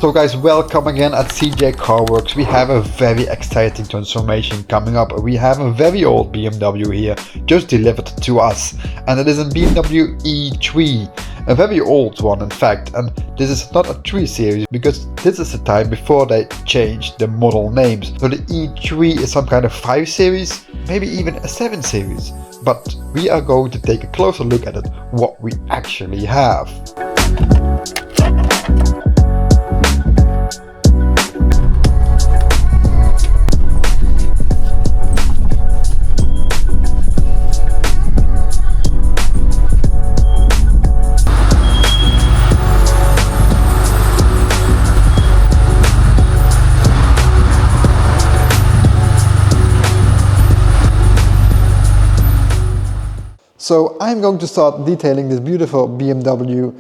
So guys, welcome again at CG Carworks. We have a very exciting transformation coming up. We have a very old BMW here, just delivered to us. And it is a BMW E3, a very old one in fact. And this is not a 3 series, because this is the time before they changed the model names. So the E3 is some kind of 5 series, maybe even a 7 series. But we are going to take a closer look at it, what we actually have. So I'm going to start detailing this beautiful BMW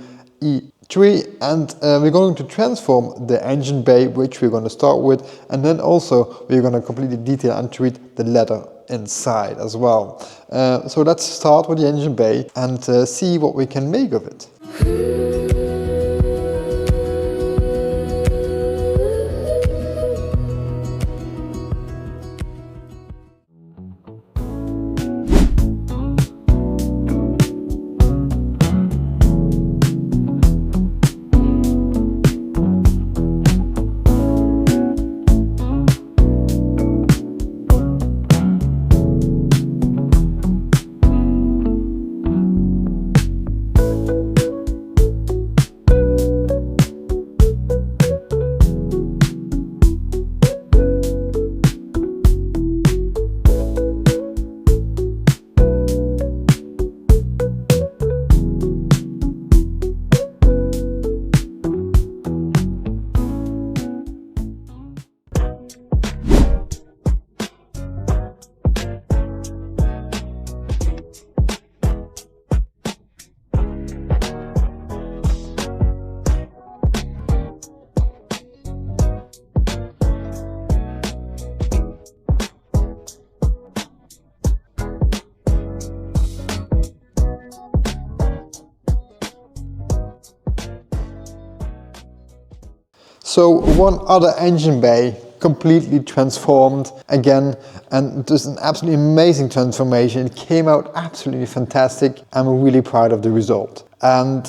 E3, and we're going to transform the engine bay, which we're going to start with, and then also we're going to completely detail and treat the leather inside as well. So let's start with the engine bay and see what we can make of it. So one other engine bay completely transformed again, and it was an absolutely amazing transformation. It came out absolutely fantastic. I'm really proud of the result. And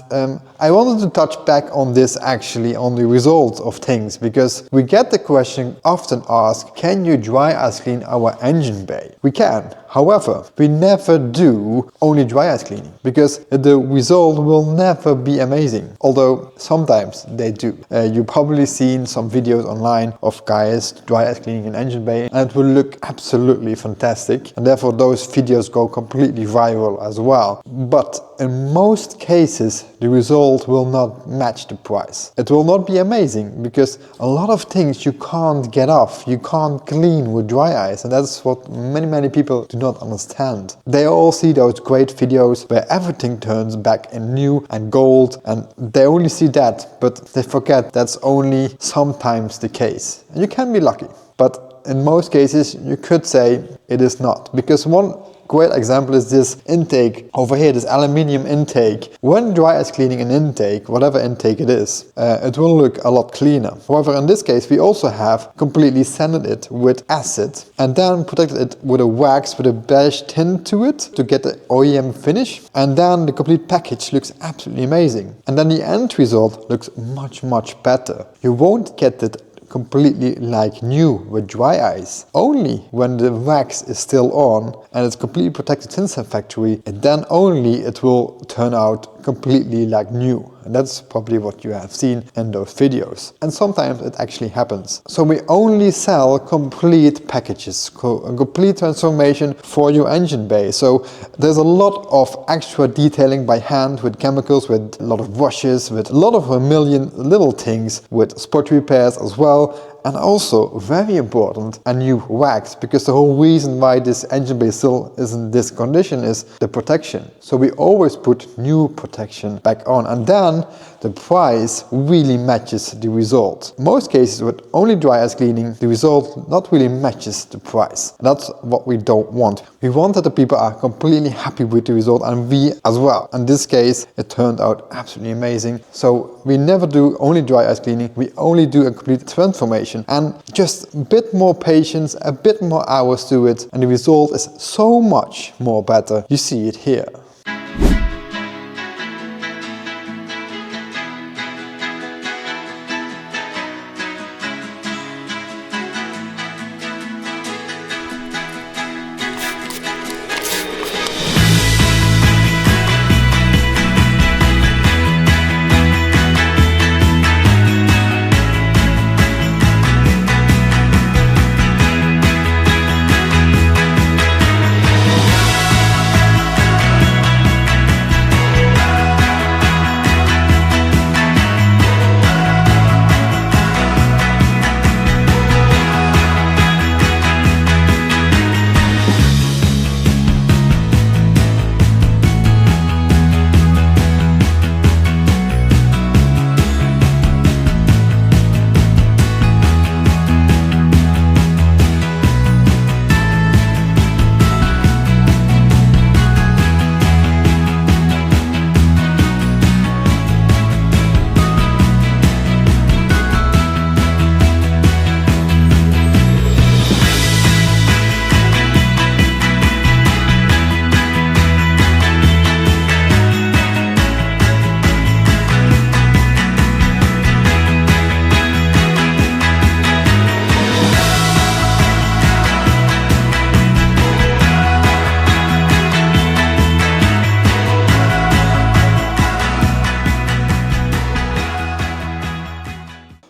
I wanted to touch back on this actually, on the result of things, because we get the question often asked, can you dry ice clean our engine bay? We can. However, we never do only dry ice cleaning, because the result will never be amazing, although sometimes they do. You've probably seen some videos online of guys dry ice cleaning an engine bay, and it will look absolutely fantastic, and therefore those videos go completely viral as well. But in most cases, the result will not match the price. It will not be amazing, because a lot of things you can't get off, you can't clean with dry ice, and that's what many people do not understand. They all see those great videos where everything turns back in new and gold, and they only see that, but they forget that's only sometimes the case. And you can be lucky, but in most cases you could say it is not, because one great example is this intake over here, this aluminium intake. When dry ice cleaning an intake, whatever intake it is, it will look a lot cleaner. However, in this case, we also have completely sanded it with acid and then protected it with a wax with a beige tint to it to get the OEM finish. And then the complete package looks absolutely amazing. And then the end result looks much better. You won't get it completely like new with dry ice. Only when the wax is still on and it's completely protected since the factory, and then only it will turn out completely like new. And that's probably what you have seen in those videos. And sometimes it actually happens. So we only sell complete packages, a complete transformation for your engine bay. So there's a lot of extra detailing by hand with chemicals, with a lot of washes, with a lot of a million little things, with spot repairs as well. And also, very important, a new wax, because the whole reason why this engine bay still is in this condition is the protection. So we always put new protection back on, and then the price really matches the result. In most cases with only dry ice cleaning, the result not really matches the price. That's what we don't want. We want that the people are completely happy with the result, and we as well. In this case, it turned out absolutely amazing. So we never do only dry ice cleaning, we only do a complete transformation, and just a bit more patience, a bit more hours to it, and the result is so much more better. You see it here.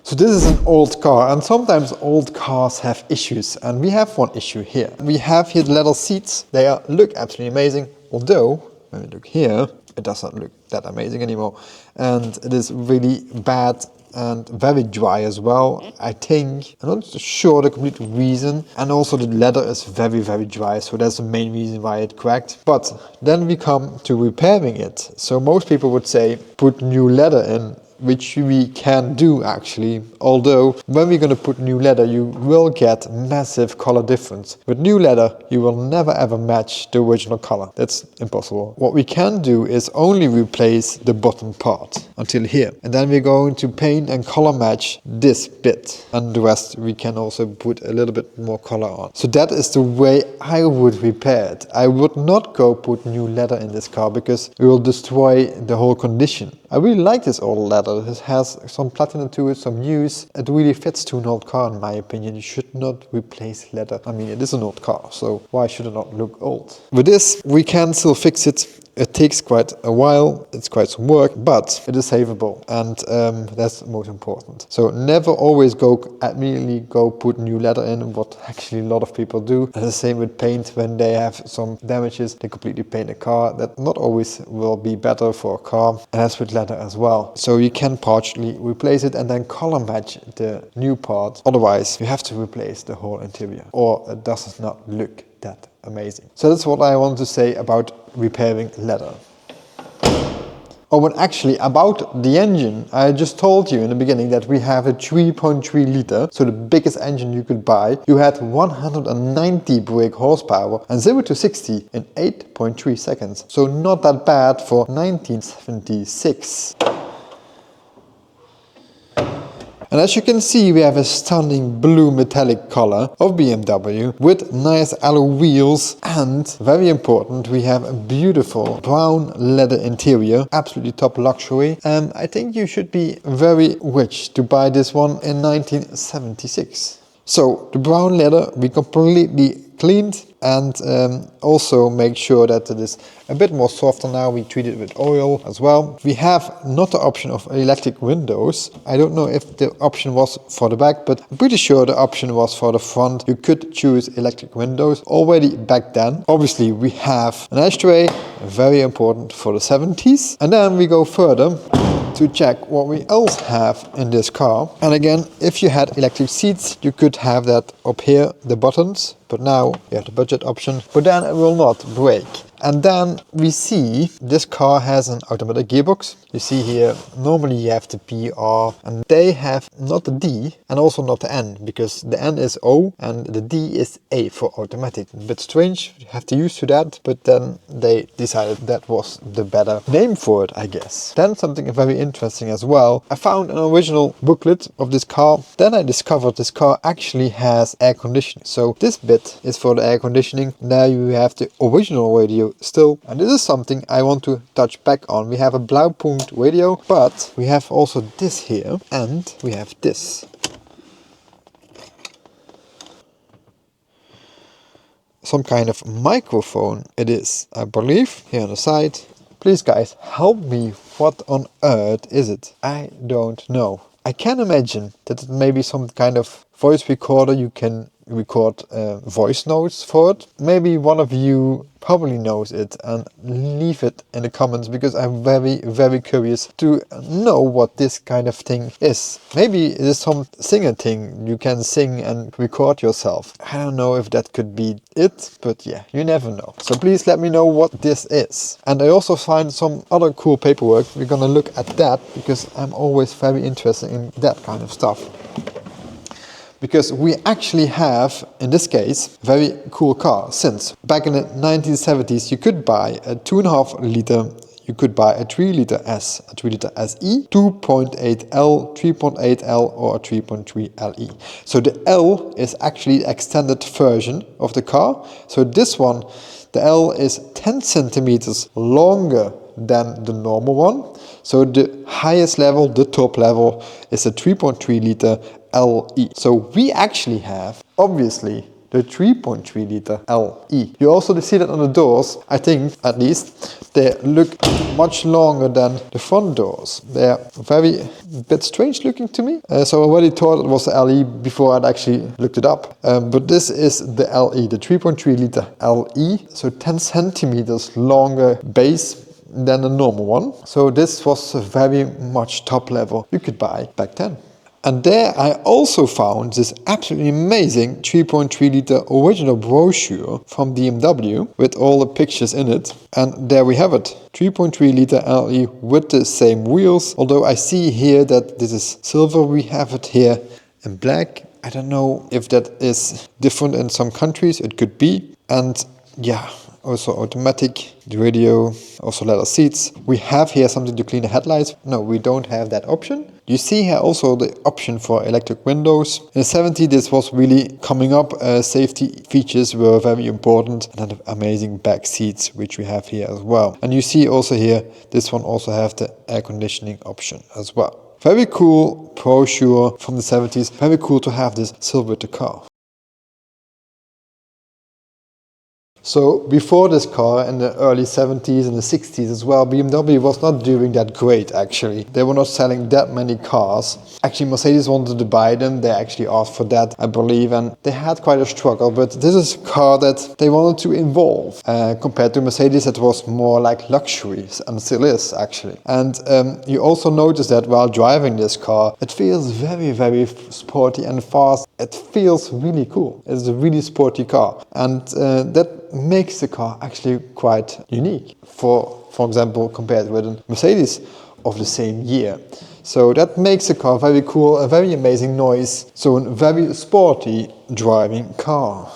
So this is an old car, and sometimes old cars have issues, and we have one issue here. We have here the leather seats. They look absolutely amazing, although when we look here, it does not look that amazing anymore, and it is really bad and very dry as well. I think, I'm not sure the complete reason, and also the leather is very dry, so that's the main reason why it cracked. But then we come to repairing it. So most people would say put new leather in, which we can do actually, although when we're going to put new leather you will get massive color difference. With new leather you will never ever match the original color. That's impossible. What we can do is only replace the bottom part until here, and then we're going to paint and color match this bit, and the rest we can also put a little bit more color on. So that is the way I would repair it. I would not go put new leather in this car because we will destroy the whole condition. I really like this old leather. It has some platinum to it, some use. It really fits to an old car in my opinion. You should not replace leather. I mean, it is an old car, so why should it not look old? With this, we can still fix it. It takes quite a while, it's quite some work, but it is savable, and that's most important. So never always immediately go put new leather in, what actually a lot of people do. And the same with paint. When they have some damages, they completely paint a car. That not always will be better for a car, and that's with leather as well. So you can partially replace it and then color match the new part. Otherwise, you have to replace the whole interior, or it does not look that amazing. So that's what I want to say about repairing leather. Oh, but actually about the engine, I just told you in the beginning that we have a 3.3 liter, so the biggest engine you could buy. You had 190 brake horsepower and 0 to 60 in 8.3 seconds. So not that bad for 1976. And as you can see, we have a stunning blue metallic color of BMW with nice alloy wheels, and very important, we have a beautiful brown leather interior, absolutely top luxury. I think you should be very rich to buy this one in 1976. So the brown leather we completely cleaned, and also make sure that it is a bit more softer now. We treat it with oil as well. We have not the option of electric windows. I don't know if the option was for the back, but I'm pretty sure the option was for the front. You could choose electric windows already back then. Obviously we have an ashtray, very important for the 70s. And then we go further to check what we else have in this car. And again, if you had electric seats, you could have that up here, the buttons. but now we have the budget option, but then it will not brake. And then we see this car has an automatic gearbox. You see here, normally you have the PR, and they have not the D and also not the N, because the N is O and the D is A for automatic. A bit strange, you have to use to that, but then they decided that was the better name for it, I guess. Then something very interesting as well. I found an original booklet of this car. Then I discovered this car actually has air conditioning. So this bit is for the air conditioning. There you have the original radio still, and this is something I want to touch back on. We have a Blaupunkt radio, but we have also this here, and we have this. Some kind of microphone it is, I believe, here on the side. Please guys, help me, what on earth is it? I don't know. I can imagine that it may be some kind of voice recorder. You can record voice notes for it. Maybe one of you probably knows it, and leave it in the comments, because I'm very curious to know what this kind of thing is. Maybe it is some singer thing, you can sing and record yourself. I don't know if that could be it, but yeah, you never know. So please let me know what this is. And I also find some other cool paperwork. We're gonna look at that, because I'm always very interested in that kind of stuff. Because we actually have, in this case, very cool car. Since back in the 1970s, you could buy a 2.5 liter, you could buy a 3 liter S, a 3 liter SE, 2.8 L, 3.8 L, or a 3.3 LE. So the L is actually the extended version of the car. So this one, the L is 10 centimeters longer than the normal one. So the highest level, the top level, is a 3.3 liter LE. So we actually have, obviously, the 3.3 liter LE. You also see that on the doors, I think, at least, they look much longer than the front doors. They're very bit strange looking to me. So I already thought it was the LE before I'd actually looked it up. But this is the LE, the 3.3 liter LE. So 10 centimeters longer base than the normal one. So this was a very much top level you could buy back then. And there I also found this absolutely amazing 3.3 liter original brochure from BMW with all the pictures in it. And there we have it, 3.3 liter LE with the same wheels. Although I see here that this is silver, we have it here in black. I don't know if that is different in some countries, it could be. And yeah, also automatic, the radio, also leather seats. We have here something to clean the headlights. No, we don't have that option. You see here also the option for electric windows. In the 70s this was really coming up. Safety features were very important. And then the amazing back seats, which we have here as well. And you see also here, this one also have the air conditioning option as well. Very cool brochure from the 70s. Very cool to have this silver with the car. So before this car, in the early 70s and the 60s as well, BMW was not doing that great actually. They were not selling that many cars. Actually Mercedes wanted to buy them, they actually asked for that I believe, and they had quite a struggle, but this is a car that they wanted to involve. Compared to Mercedes, it was more like luxury, and still is actually. And you also notice that while driving this car, it feels very sporty and fast. It feels really cool. It's a really sporty car, and that makes the car actually quite unique, for example, compared with a Mercedes of the same year. So that makes the car very cool, a very amazing noise, so a very sporty driving car.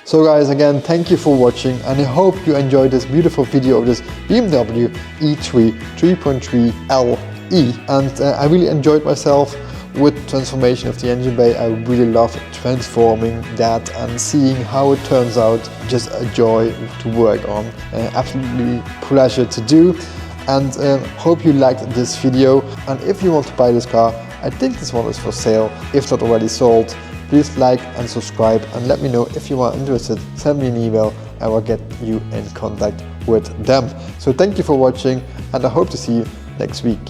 So guys, again, thank you for watching, and I hope you enjoyed this beautiful video of this BMW E3 3.3 LE. And I really enjoyed myself with transformation of the engine bay. I really love transforming that and seeing how it turns out. Just a joy to work on. Absolutely pleasure to do. And hope you liked this video. And if you want to buy this car, I think this one is for sale, if not already sold. Please like and subscribe, and let me know if you are interested. Send me an email, I will get you in contact with them. So thank you for watching, and I hope to see you next week.